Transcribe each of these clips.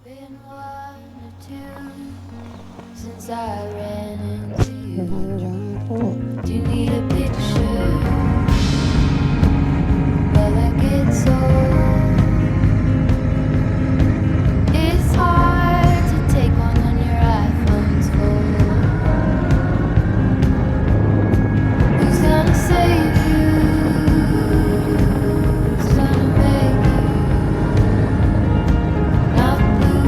Been one or two since I ran into you. Do you need a picture? Well, I get so it's hard to take one when your iPhone's full. Who's gonna save you? Who's gonna make you not blue?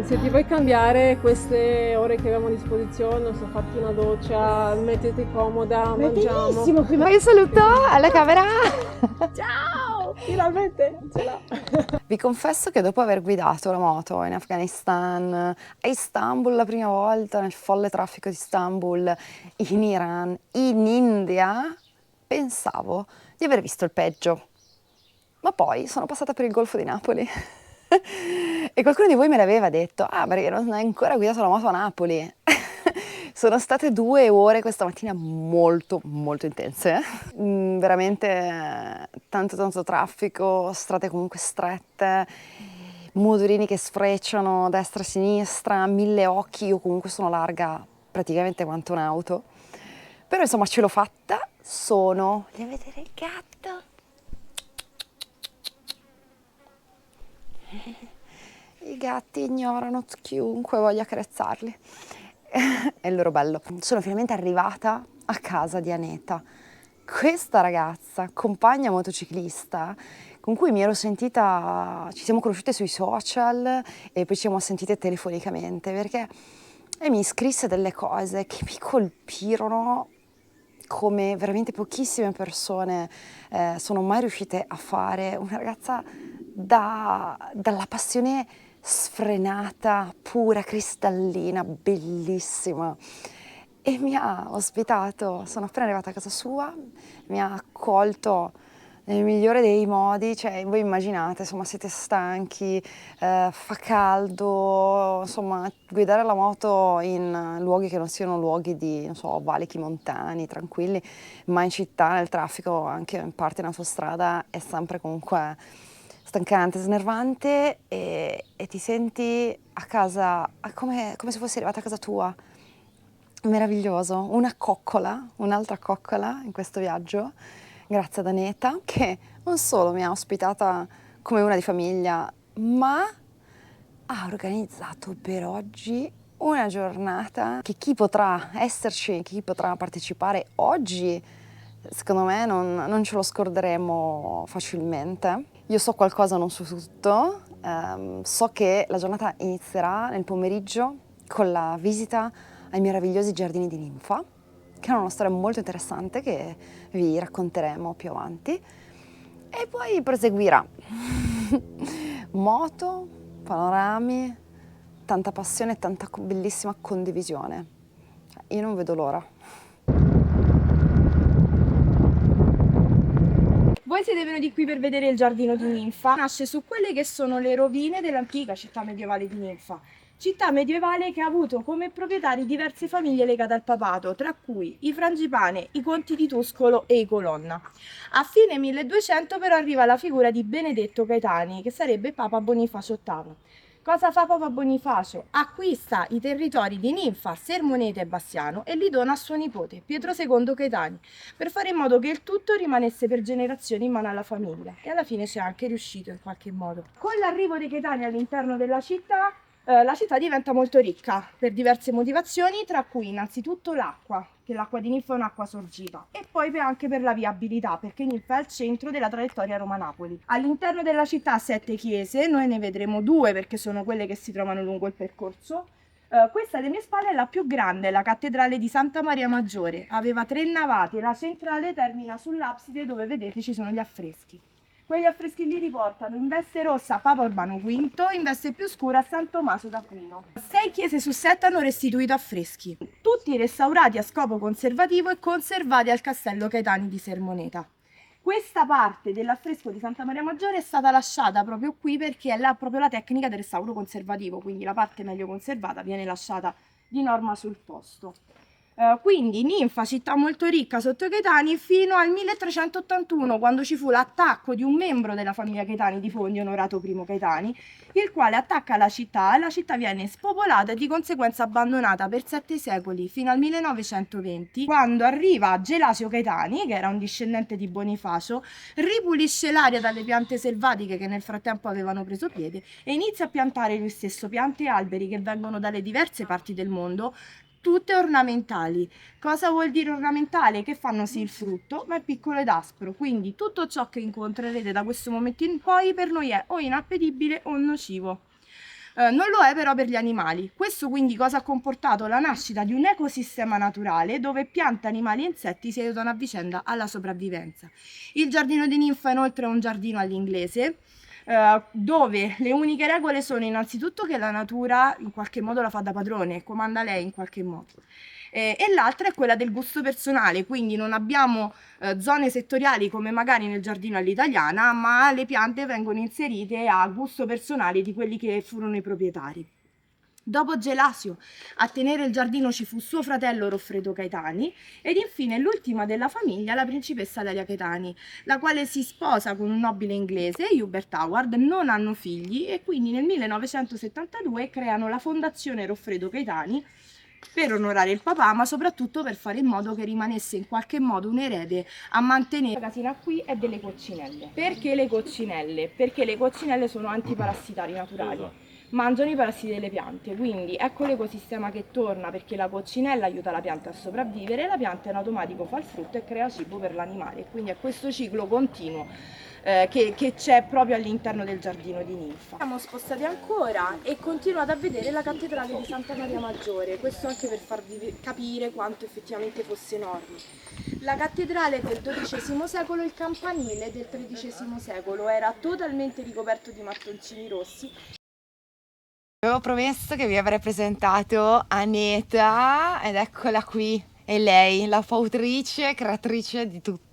Se ti vuoi cambiare queste ore che abbiamo a disposizione, non so, fatti una doccia, mettiti comoda, mangiamo. Benissimo, prima io saluto alla camera. Ciao! Finalmente ce l'ha! Vi confesso che dopo aver guidato la moto in Afghanistan, a Istanbul la prima volta, nel folle traffico di Istanbul, in Iran, in India, pensavo di aver visto il peggio. Ma poi sono passata per il Golfo di Napoli e qualcuno di voi me l'aveva detto, ah, perché non hai ancora guidato la moto a Napoli. Sono state 2 ore questa mattina molto molto intense, veramente tanto traffico, strade comunque strette, motorini che sfrecciano a destra e a sinistra, 1000 occhi, io comunque sono larga praticamente quanto un'auto, però insomma ce l'ho fatta, sono... Vogliamo vedere il gatto? I gatti ignorano chiunque voglia accarezzarli. È il loro bello. Sono finalmente arrivata a casa di Aneta, questa ragazza, compagna motociclista, con cui mi ero sentita, ci siamo conosciute sui social e poi ci siamo sentite telefonicamente, perché lei mi scrisse delle cose che mi colpirono come veramente pochissime persone sono mai riuscite a fare. Una ragazza dalla passione sfrenata, pura, cristallina, bellissima. E mi ha ospitato, sono appena arrivata a casa sua, mi ha accolto nel migliore dei modi, cioè voi immaginate, insomma siete stanchi, fa caldo, insomma guidare la moto in luoghi che non siano luoghi di, non so, valichi montani, tranquilli, ma in città, nel traffico, anche in parte in autostrada, è sempre comunque stancante, snervante e ti senti a casa come se fossi arrivata a casa tua. Meraviglioso, una coccola, un'altra coccola in questo viaggio, grazie ad Aneta, che non solo mi ha ospitata come una di famiglia, ma ha organizzato per oggi una giornata che chi potrà esserci, chi potrà partecipare oggi, secondo me non ce lo scorderemo facilmente. Io so qualcosa, non so tutto, so che la giornata inizierà nel pomeriggio con la visita ai meravigliosi giardini di Ninfa, che hanno una storia molto interessante che vi racconteremo più avanti, e poi proseguirà. Moto, panorami, tanta passione e tanta bellissima condivisione. Io non vedo l'ora. Voi siete venuti qui per vedere il giardino di Ninfa. Nasce su quelle che sono le rovine dell'antica città medievale di Ninfa. Città medievale che ha avuto come proprietari diverse famiglie legate al papato, tra cui i Frangipane, i conti di Tuscolo e i Colonna. A fine 1200 però arriva la figura di Benedetto Caetani, che sarebbe Papa Bonifacio VIII. Cosa fa Papa Bonifacio? Acquista i territori di Ninfa, Sermoneta e Bassiano e li dona a suo nipote, Pietro II Caetani, per fare in modo che il tutto rimanesse per generazioni in mano alla famiglia. E alla fine c'è anche riuscito in qualche modo. Con l'arrivo dei Caetani all'interno della città, la città diventa molto ricca per diverse motivazioni, tra cui innanzitutto l'acqua, che l'acqua di Ninfa è un'acqua sorgiva, e poi anche per la viabilità, perché Ninfa è al centro della traiettoria Roma-Napoli. All'interno della città ha 7 chiese, noi ne vedremo 2 perché sono quelle che si trovano lungo il percorso. Questa alle mie spalle è la più grande, la cattedrale di Santa Maria Maggiore. Aveva 3 navate e la centrale termina sull'abside dove vedete ci sono gli affreschi. Quegli affreschi lì riportano in veste rossa Papa Urbano V, in veste più scura San Tommaso d'Aquino. 6 chiese su 7 hanno restituito affreschi, tutti restaurati a scopo conservativo e conservati al Castello Caetani di Sermoneta. Questa parte dell'affresco di Santa Maria Maggiore è stata lasciata proprio qui perché è proprio la tecnica del restauro conservativo, quindi la parte meglio conservata viene lasciata di norma sul posto. Quindi Ninfa, città molto ricca sotto i Caetani, fino al 1381, quando ci fu l'attacco di un membro della famiglia Caetani di Fondi, Onorato I Caetani, il quale attacca la città e la città viene spopolata e di conseguenza abbandonata per 7 secoli, fino al 1920, quando arriva Gelasio Caetani, che era un discendente di Bonifacio, ripulisce l'aria dalle piante selvatiche che nel frattempo avevano preso piede e inizia a piantare lui stesso piante e alberi che vengono dalle diverse parti del mondo, tutte ornamentali. Cosa vuol dire ornamentale? Che fanno sì il frutto, ma è piccolo ed aspro, quindi tutto ciò che incontrerete da questo momento in poi per noi è o inappetibile o nocivo. Non lo è però per gli animali. Questo quindi cosa ha comportato? La nascita di un ecosistema naturale dove piante, animali e insetti si aiutano a vicenda alla sopravvivenza. Il giardino di Ninfa inoltre è un giardino all'inglese, dove le uniche regole sono innanzitutto che la natura in qualche modo la fa da padrone, comanda lei in qualche modo. E l'altra è quella del gusto personale, quindi non abbiamo zone settoriali come magari nel giardino all'italiana, ma le piante vengono inserite a gusto personale di quelli che furono i proprietari. Dopo Gelasio a tenere il giardino ci fu suo fratello Roffredo Caetani ed infine l'ultima della famiglia, la principessa Delia Caetani, la quale si sposa con un nobile inglese, Hubert Howard, non hanno figli e quindi nel 1972 creano la fondazione Roffredo Caetani per onorare il papà, ma soprattutto per fare in modo che rimanesse in qualche modo un erede a mantenere. La casina qui è delle coccinelle. Perché le coccinelle? Perché le coccinelle sono antiparassitari naturali. Mangiano i parassiti delle piante, quindi ecco l'ecosistema che torna perché la coccinella aiuta la pianta a sopravvivere, la pianta in automatico fa il frutto e crea cibo per l'animale, quindi è questo ciclo continuo che c'è proprio all'interno del giardino di Ninfa. Siamo spostati ancora e continuate a vedere la cattedrale di Santa Maria Maggiore, questo anche per farvi capire quanto effettivamente fosse enorme. La cattedrale del XII secolo, il campanile del XIII secolo era totalmente ricoperto di mattoncini rossi. Avevo promesso che vi avrei presentato Aneta ed eccola qui, è lei, la fautrice, creatrice di tutto.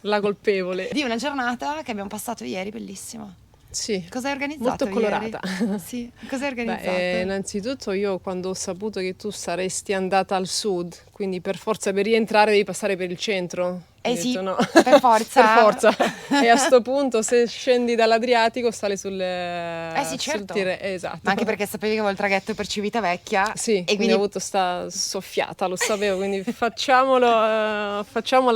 La colpevole. Di una giornata che abbiamo passato ieri, bellissima. Sì, Cosa hai organizzato molto colorata. ieri? Sì, cosa hai organizzato? Innanzitutto io quando ho saputo che tu saresti andata al sud, quindi per forza per rientrare devi passare per il centro. Ho Sì, detto no. per forza. Per forza. E a sto punto se scendi dall'Adriatico sale sul sì, certo. Esatto. Ma anche perché sapevi che avevo il traghetto per Civitavecchia. Sì, e quindi ho avuto sta soffiata, lo sapevo, quindi facciamola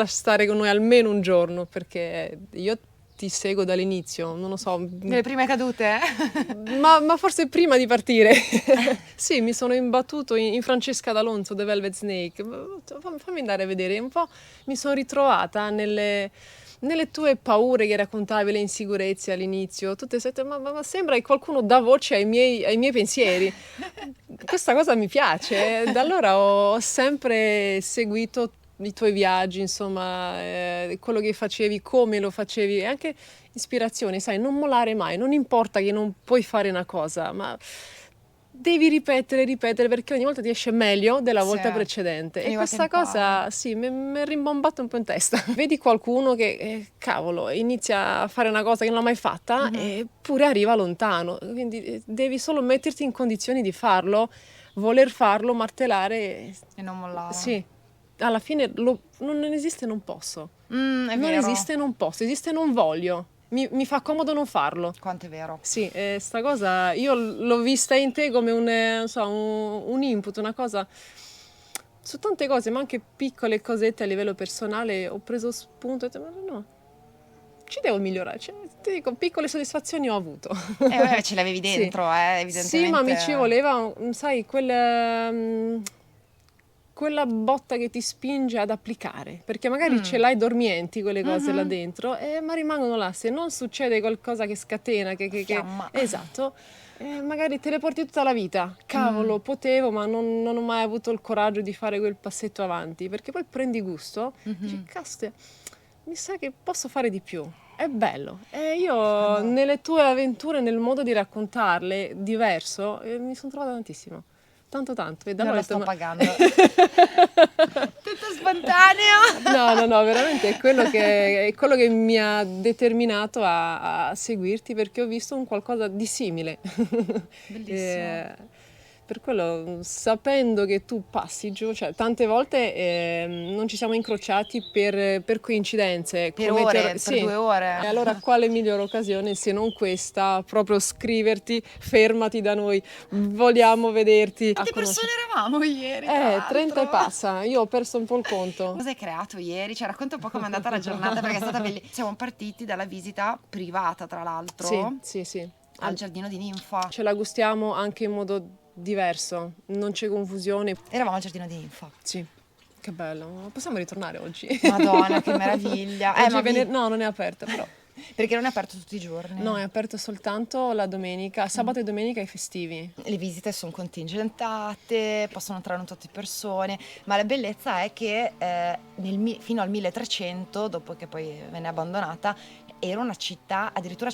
stare con noi almeno un giorno, perché io ti seguo dall'inizio, non lo so. Le prime cadute? Ma forse prima di partire. Sì, mi sono imbattuto in Francesca D'Alonso, The Velvet Snake. Fammi andare a vedere, un po' mi sono ritrovata nelle tue paure che raccontavi, le insicurezze all'inizio, ma sembra che qualcuno dà voce ai miei pensieri. Questa cosa mi piace, da allora ho sempre seguito i tuoi viaggi, insomma, quello che facevi, come lo facevi, e anche ispirazione, sai, non mollare mai, non importa che non puoi fare una cosa, ma devi ripetere perché ogni volta ti esce meglio della volta precedente. E questa cosa, sì, mi è rimbombato un po' in testa. Vedi qualcuno che, cavolo, inizia a fare una cosa che non l'ha mai fatta eppure arriva lontano, quindi devi solo metterti in condizioni di farlo, voler farlo, martellare E non mollare. Sì. Alla fine non esiste non posso. È non vero. esiste non posso, esiste non voglio. Mi fa comodo non farlo. Quanto è vero. Sì, sta cosa io l'ho vista in te come un input, una cosa su tante cose, ma anche piccole cosette a livello personale. Ho preso spunto e ho detto, ma no, ci devo migliorare. Cioè, ti dico, piccole soddisfazioni ho avuto. Ce l'avevi dentro, Sì. Evidentemente. Sì, ma mi ci voleva, sai, quella botta che ti spinge ad applicare, perché magari ce l'hai dormienti quelle cose là dentro, ma rimangono là. Se non succede qualcosa che scatena, Fiamma. esatto, magari te le porti tutta la vita. Cavolo, potevo, ma non ho mai avuto il coraggio di fare quel passetto avanti, perché poi prendi gusto, dici, caspita, mi sa che posso fare di più. È bello. E io nelle tue avventure, nel modo di raccontarle diverso, mi sono trovata tantissimo. tanto. E da Non allora lo sto ho detto, pagando. Tutto spontaneo. No, veramente è quello che mi ha determinato a seguirti, perché ho visto un qualcosa di simile. Bellissimo. Per quello, sapendo che tu passi giù, cioè tante volte non ci siamo incrociati per coincidenze. Per come ore, per sì. 2 ore. E allora quale migliore occasione se non questa, proprio scriverti, fermati da noi, vogliamo vederti. Quante persone eravamo ieri, tra 30 e l'altro? passa, io ho perso un po' il conto. Cosa hai creato ieri? Cioè, racconta un po' com'è andata la giornata, perché è stata bellissima. Siamo partiti dalla visita privata, tra l'altro, Sì. al giardino di Ninfa. Ce la gustiamo anche in modo diverso, non c'è confusione. Eravamo al giardino di Ninfa. Sì, che bello. Possiamo ritornare oggi? Madonna, che meraviglia. Oggi Ma no, non è aperta però. perché non è aperto tutti i giorni? No, è aperto soltanto la domenica, sabato e domenica i festivi. Le visite sono contingentate, possono entrare un tot di persone, ma la bellezza è che fino al 1300, dopo che poi venne abbandonata, era una città, addirittura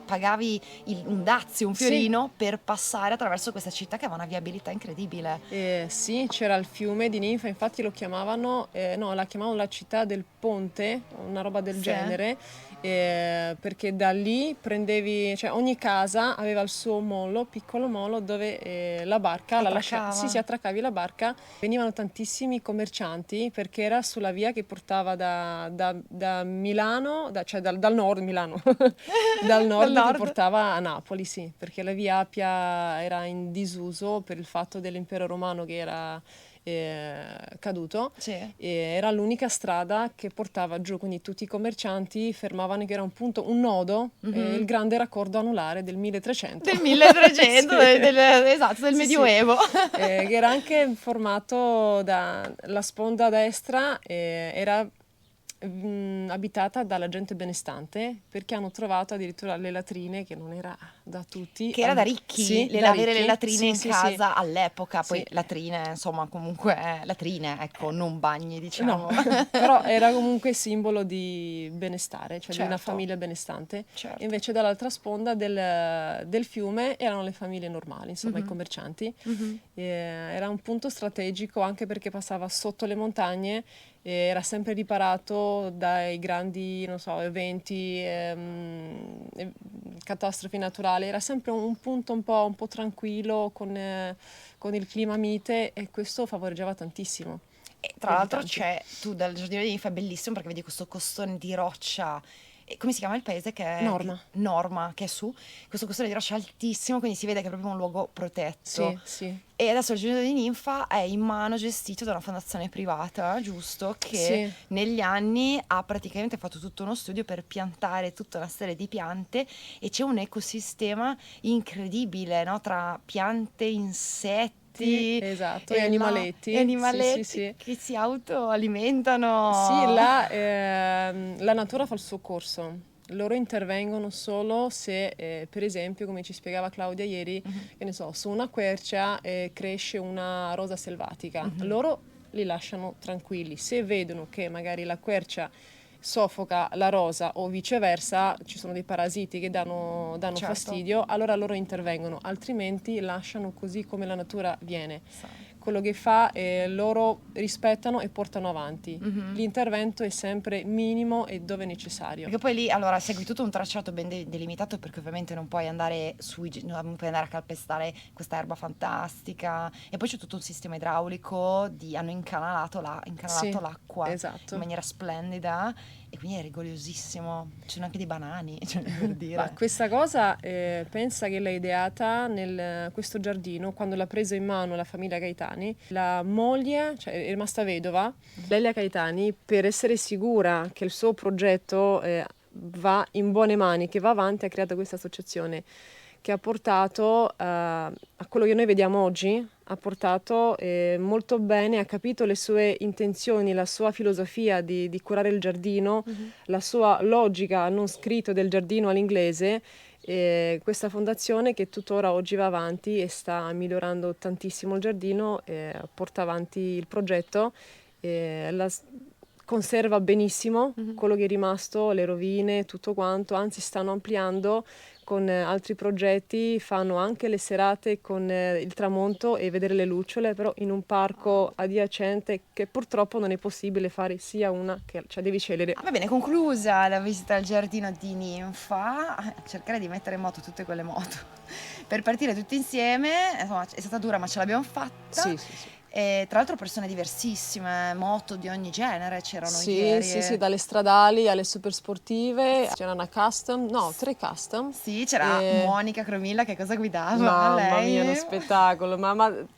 pagavi un dazio, un Sì. fiorino per passare attraverso questa città che aveva una viabilità incredibile. Sì, c'era il fiume di Ninfa, infatti lo chiamavano, no, la chiamavano la città del ponte, una roba del Sì. genere, perché da lì prendevi, cioè ogni casa aveva il suo molo, piccolo molo, dove la barca la Attraccava. sì, attraccavi la barca. Venivano tantissimi commercianti perché era sulla via che portava da Milano, cioè dal nord Milano, dal nord nord. che portava a Napoli, sì, perché la via Appia era in disuso per il fatto dell'impero romano che era caduto. Sì. E era l'unica strada che portava giù, quindi tutti i commercianti fermavano, che era un punto, un nodo, il grande raccordo anulare del 1300. Del 1300, Sì. esatto, del Sì, Medioevo. che era anche formato la sponda destra, era abitata dalla gente benestante, perché hanno trovato addirittura le latrine, che non era da tutti. Che era da ricchi, Sì, avere ricchi. le latrine Sì, in sì, casa all'epoca, poi Sì. latrine, insomma, comunque latrine, ecco, non bagni, diciamo. No, però era comunque simbolo di benestare, cioè di una Certo. famiglia benestante. Certo. E invece dall'altra sponda del fiume erano le famiglie normali, insomma, i commercianti. Era un punto strategico anche perché passava sotto le montagne, era sempre riparato dai grandi, non so, eventi, catastrofi naturali. Era sempre un punto un po' tranquillo, con il clima mite, e questo favoreggiava tantissimo. E tra l'altro abitanti. tu dal giardino di Ninfa è bellissimo perché vedi questo costone di roccia. E come si chiama il paese? Che è Norma. Norma, che è su. Questo costone di roccia altissimo, quindi si vede che è proprio un luogo protetto. Sì. E adesso il giardino di Ninfa è in mano, gestito da una fondazione privata, giusto? Che Sì. negli anni ha praticamente fatto tutto uno studio per piantare tutta una serie di piante, e c'è un ecosistema incredibile, no? Tra piante, insetti. Esatto, e animaletti. E animaletti Sì. che si autoalimentano. Sì, la natura fa il suo corso. Loro intervengono solo se, per esempio, come ci spiegava Claudia ieri, che ne so, su una quercia cresce una rosa selvatica. Loro li lasciano tranquilli. Se vedono che magari la quercia soffoca la rosa o viceversa, ci sono dei parassiti che danno Certo. fastidio, allora loro intervengono, altrimenti lasciano così come la natura viene. Quello che fa è loro rispettano e portano avanti. L'intervento è sempre minimo e dove necessario. Perché poi lì, allora, segui tutto un tracciato ben delimitato, perché ovviamente non puoi andare non puoi andare a calpestare questa erba fantastica. E poi c'è tutto un sistema idraulico, hanno incanalato Sì, l'acqua esatto. in maniera splendida, e quindi è rigorosissimo. Ci sono anche dei banani, cioè, per dire. Ma questa cosa pensa che l'ha ideata questo giardino quando l'ha preso in mano la famiglia Gaetani. La moglie, cioè è rimasta vedova, Lelia Gaetani, per essere sicura che il suo progetto va in buone mani, che va avanti, ha creato questa associazione che ha portato a quello che noi vediamo oggi, ha portato molto bene, ha capito le sue intenzioni, la sua filosofia di curare il giardino, la sua logica non scritto del giardino all'inglese. Questa fondazione che tuttora oggi va avanti e sta migliorando tantissimo il giardino, porta avanti il progetto, conserva benissimo quello che è rimasto, le rovine, tutto quanto, anzi stanno ampliando con altri progetti fanno anche le serate con il tramonto e vedere le lucciole, però in un parco adiacente che purtroppo non è possibile fare sia una che, cioè devi scegliere. Va bene, conclusa la visita al giardino di Ninfa, cercare di mettere in moto tutte quelle moto per partire tutti insieme. Insomma, è stata dura ma ce l'abbiamo fatta. Sì, sì, sì. E tra l'altro persone diversissime, moto di ogni genere c'erano Sì, ieri. sì, sì, dalle stradali alle super sportive, c'era una custom, no, 3 custom. Sì, c'era E- Monica Cromilla che cosa guidava? Mamma lei. mia, uno spettacolo,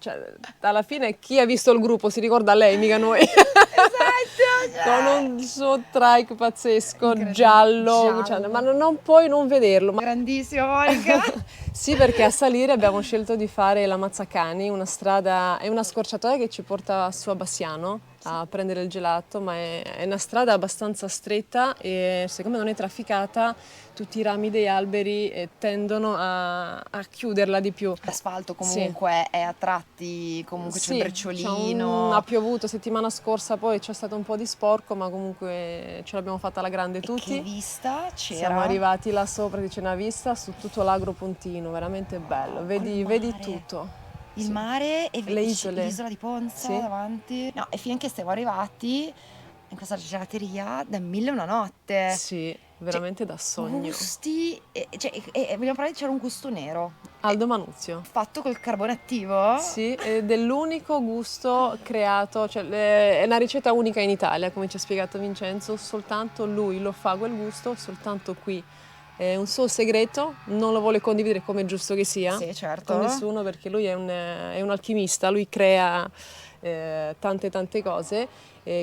cioè, alla fine chi ha visto il gruppo si ricorda lei, mica noi. Esatto, cioè. Con un suo trike pazzesco, Incredibile, giallo, cioè, giallo. ma non puoi non vederlo. Grandissima Monica. Sì, perché a salire abbiamo scelto di fare la Mazzacani, una strada, è una scorciatoia che ci porta su a Bassiano a prendere il gelato, ma è una strada abbastanza stretta e siccome non è trafficata, tutti i rami degli alberi tendono a chiuderla di più. L'asfalto comunque è a tratti, comunque c'è il briciolino. Ha piovuto settimana scorsa, poi c'è stato un po' di sporco, ma comunque ce l'abbiamo fatta alla grande tutti. Che vista c'era? Siamo arrivati là sopra, c'è una vista su tutto l'Agro Pontino, veramente bello, vedi mare. tutto. Il Sì. mare e Le isole. l'isola di Ponza Sì. davanti. No, e finché siamo arrivati in questa gelateria da 1001 notte. Sì, veramente da sogno. Gusti, vogliamo parlare, c'era un gusto nero Aldo Manuzio. fatto col carbone attivo. Sì, ed è l'unico gusto creato, cioè è una ricetta unica in Italia, come ci ha spiegato Vincenzo, soltanto lui lo fa quel gusto, soltanto qui. È un suo segreto, non lo vuole condividere come è giusto che sia, Sì, certo. con nessuno, perché lui è un alchimista, lui crea tante cose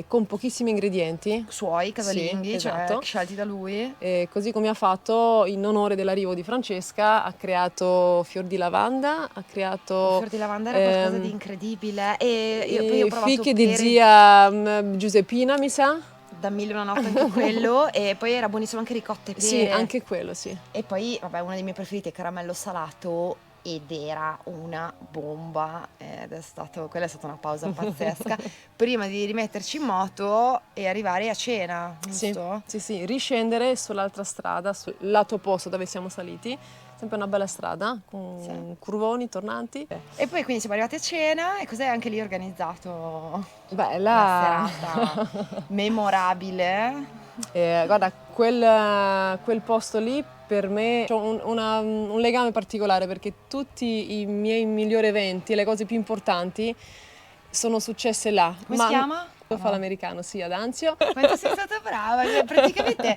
con pochissimi ingredienti. Suoi casalinghi, Sì, esatto. cioè scelti da lui. E così come ha fatto in onore dell'arrivo di Francesca, ha creato fior di lavanda, ha creato Il fior di lavanda era qualcosa di incredibile. E poi ho provato fichi di pere zia Giuseppina, mi sa. da 1001 notte anche quello. E poi era buonissimo anche ricotta e pere. Sì, anche quello, sì. E poi, vabbè, uno dei miei preferiti è caramello salato ed era una bomba quella è stata una pausa pazzesca prima di rimetterci in moto e arrivare a cena, Sì, giusto? sì, riscendere sull'altra strada, sul lato opposto dove siamo saliti, sempre una bella strada, con curvoni, tornanti. E poi quindi siamo arrivati a cena e cos'è anche lì organizzato Beh, una serata memorabile. Guarda, quel posto lì per me c'ho un legame particolare perché tutti i miei migliori eventi, le cose più importanti sono successe là. Come si chiama? Lo fa l'americano, sì, ad Anzio. Quanto sei stata brava, cioè, praticamente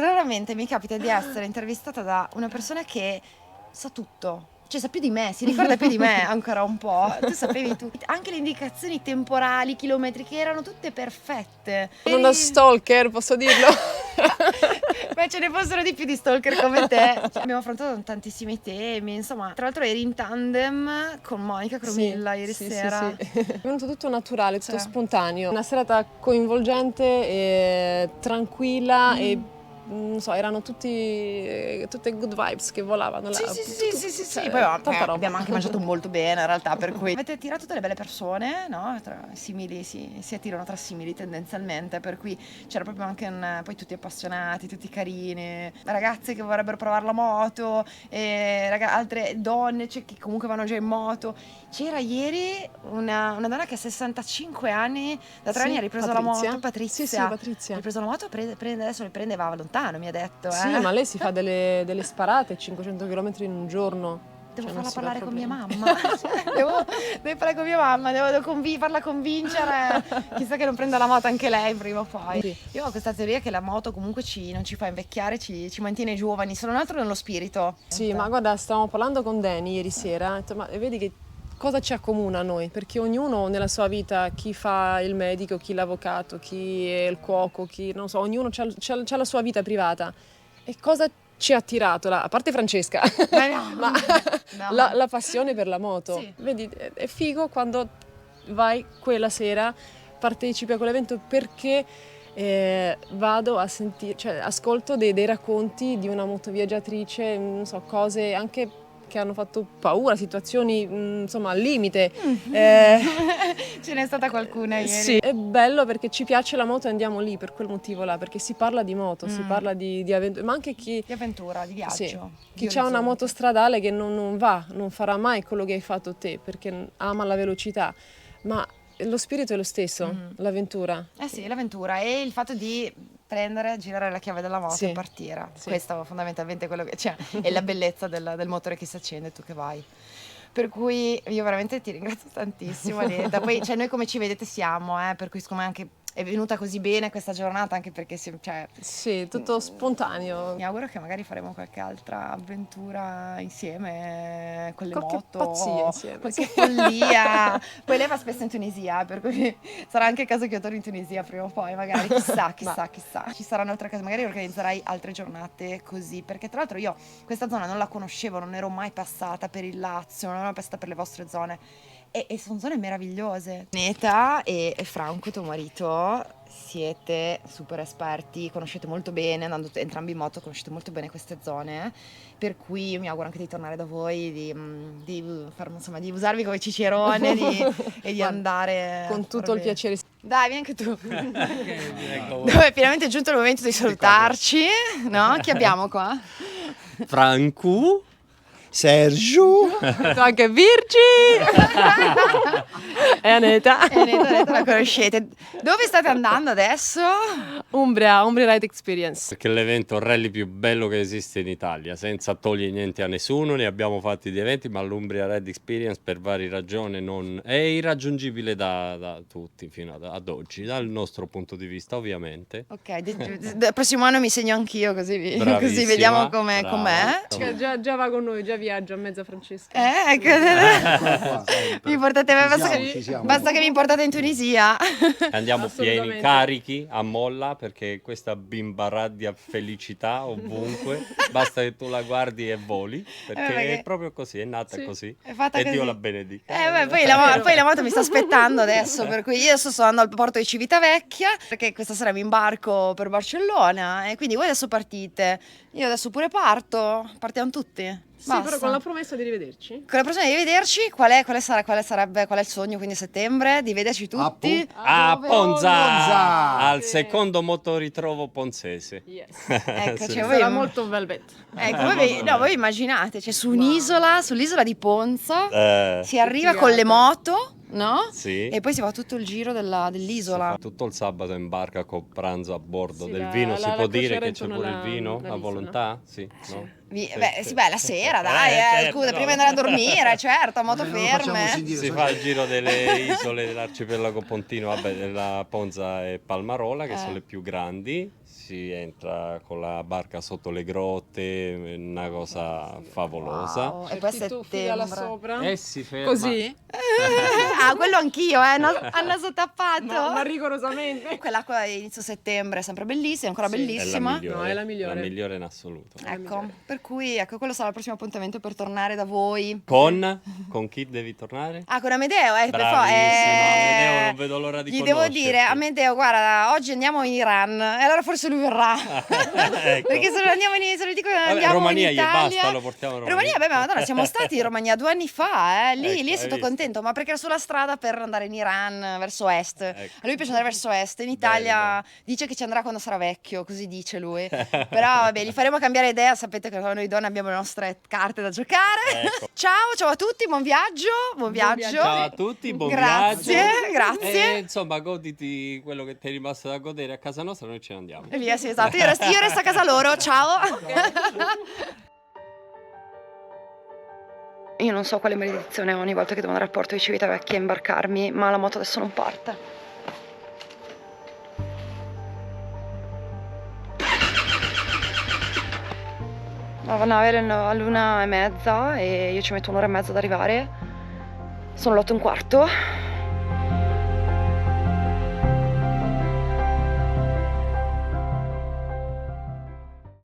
raramente mi capita di essere intervistata da una persona che sa tutto. Cioè sa più di me, si ricorda più di me ancora un po'. Tu sapevi tutto. Anche le indicazioni temporali, chilometriche erano tutte perfette. Sono una stalker, posso dirlo? Beh, ce ne fossero di più di stalker come te. Abbiamo affrontato tantissimi temi, insomma. Tra l'altro eri in tandem con Monica Cromilla ieri sera. Sì. È venuto tutto naturale, tutto Sì. spontaneo. Una serata coinvolgente e tranquilla e non so, erano tutte good vibes che volavano là. Sì. Cioè, Poi tanta roba. abbiamo anche mangiato molto bene in realtà, per cui avete attirato delle belle persone, no? Simili, si attirano tra simili tendenzialmente, per cui c'era proprio anche poi tutti appassionati, tutti carini, ragazze che vorrebbero provare la moto, altre donne che comunque vanno già in moto. C'era ieri una donna che ha 65 anni, da 3 anni ha ripreso la moto, Patrizia. Sì, Patrizia. Ha ripreso la moto, adesso le prende e va lontano, mi ha detto. Sì, ma lei si fa delle sparate, 500 km in un giorno. Devo Cioè, farla non si dà parlare con mia problemi. mamma. devo parlare con mia mamma, devo farla convincere. Chissà che non prenda la moto anche lei prima o poi. Sì. Io ho questa teoria che la moto comunque non ci fa invecchiare, ci mantiene giovani, se non altro nello spirito. Sì, ma guarda, stavamo parlando con Danny ieri sera, ho detto, ma vedi che cosa ci accomuna a noi? Perché ognuno nella sua vita, chi fa il medico, chi l'avvocato, chi è il cuoco, chi non so, ognuno c'ha la sua vita privata. E cosa ci ha attirato, a parte Francesca, ma la passione per la moto. Sì. Vedi, è figo quando vai quella sera, partecipi a quell'evento perché vado a sentire, cioè ascolto dei racconti di una motoviaggiatrice, non so, cose anche che hanno fatto paura, situazioni insomma al limite. Ce n'è stata qualcuna ieri. Sì, è bello perché ci piace la moto e andiamo lì per quel motivo là, perché si parla di moto, si parla di avventura, ma anche chi, Di avventura, di viaggio. sì, di chi ha una orizzonti. moto stradale che non farà mai quello che hai fatto te, perché ama la velocità, ma lo spirito è lo stesso, l'avventura. Eh sì, l'avventura e il fatto di prendere, girare la chiave della moto Sì. e partire. Sì. Questo è fondamentalmente quello che c'è, è la bellezza del motore che si accende e tu che vai. Per cui io veramente ti ringrazio tantissimo, Aneta. Poi cioè, noi come ci vedete siamo, per cui siccome anche è venuta così bene questa giornata, anche perché cioè, Sì, tutto spontaneo. mi auguro che magari faremo qualche altra avventura insieme con le Qualche moto, pazzia insieme, qualche sì. follia. Poi lei va spesso in Tunisia, per cui sarà anche il caso che io torni in Tunisia prima o poi, magari, chissà. Ci saranno altre cose, magari organizzerai altre giornate così, perché tra l'altro io questa zona non la conoscevo, non ero mai passata per il Lazio, non ero mai passata per le vostre zone. E sono zone meravigliose. Neta e Franco, tuo marito, siete super esperti, conoscete molto bene, andando entrambi in moto, conoscete molto bene queste zone, per cui io mi auguro anche di tornare da voi, di usarvi come cicerone e di Guarda, andare con tutto il piacere. Dai, vieni anche tu. Ecco, Dove è finalmente giunto il momento di salutarci, no? Chi abbiamo qua? Franco, Sergio, Anche Virgi e Aneta. Aneta la conoscete. Dove state andando adesso? Umbria Ride Experience. perché è l'evento rally più bello che esiste in Italia, senza togliere niente a nessuno, ne abbiamo fatti di eventi, ma l'Umbria Ride Experience per varie ragioni è irraggiungibile da tutti fino ad oggi, dal nostro punto di vista ovviamente. Ok, il prossimo anno mi segno anch'io così Bravissima, vediamo com'è. brava. Già va con noi, già viaggia a mezza Francesca. Ecco. Mi portate basta che mi portate in Tunisia. Andiamo pieni Assolutamente. carichi a molla perché questa bimba radia felicità ovunque, basta che tu la guardi e voli, perché perché- è proprio così, è nata Sì. così È fatta e così. Dio la benedica. Poi la moto mi sta aspettando adesso, per cui io adesso sto andando al porto di Civitavecchia perché questa sera mi imbarco per Barcellona e quindi voi adesso partite, io adesso pure partiamo tutti. Sì, però Basta. con la promessa di rivederci. Con la prossima di vederci, qual è il sogno quindi a settembre? Di vederci tutti? A Ponza, Ponza! al secondo motoritrovo ponzese. Yes. Ecco, Sì. cioè voi, Sarà molto velvet. ecco, voi immaginate, cioè su un'isola, sull'isola di Ponza, si arriva Che con le figata. moto, no? Sì. E poi si fa tutto il giro dell'isola. Si fa tutto il sabato in barca con pranzo a bordo Sì, del la- vino. la- Si la può dire crociera che c'è pure il intorno vino a all'isola. volontà? Sì, no? Beh, la sera, dai, certo, scusa, no. prima di andare a dormire, certo, a moto Lo facciamo ferme. sentire, Si fa il giro delle isole dell'arcipelago pontino, vabbè, della Ponza e Palmarola, che sono le più grandi. Si entra con la barca sotto le grotte, è una cosa favolosa. Wow. E poi a Certi tuffi da là settembre. sopra. E si ferma. Così? Quello anch'io, al naso tappato. Ma rigorosamente. Quell'acqua a inizio settembre è sempre bellissima, ancora Sì. bellissima. No, è la migliore. La migliore in assoluto. Ecco, per cui quello sarà il prossimo appuntamento per tornare da voi. Con chi devi tornare? Con Amedeo, Bravissima, Amedeo, non vedo l'ora di Gli devo conoscerti. dire, Amedeo, guarda, oggi andiamo in Iran, e allora forse lui verrà. Ecco. Perché se lo dico che Vabbè, andiamo Romania in gli Italia. basta, lo portiamo a Romania. Romania, beh, ma madonna, siamo stati in Romania 2 anni fa, Lì Ecco, è hai stato visto? contento, ma perché era sulla strada per andare in Iran, verso est. Ecco. A lui piace andare verso est, in Italia Bello. dice che ci andrà quando sarà vecchio, così dice lui. Però vabbè, gli faremo cambiare idea, sapete che noi donne abbiamo le nostre carte da giocare. Ecco. Ciao a tutti, buon viaggio, buon viaggio. Ciao a tutti, buon Grazie, viaggio. grazie. E insomma, goditi quello che ti è rimasto da godere a casa nostra, noi ce ne andiamo. E via, sì, esatto. Io resto a casa loro, ciao. Io non so quale maledizione ho ogni volta che devo andare al porto di Civitavecchia e imbarcarmi, ma la moto adesso non parte. La nave è all'1:30 e io ci metto un'ora e mezza ad arrivare. Sono l'8:15.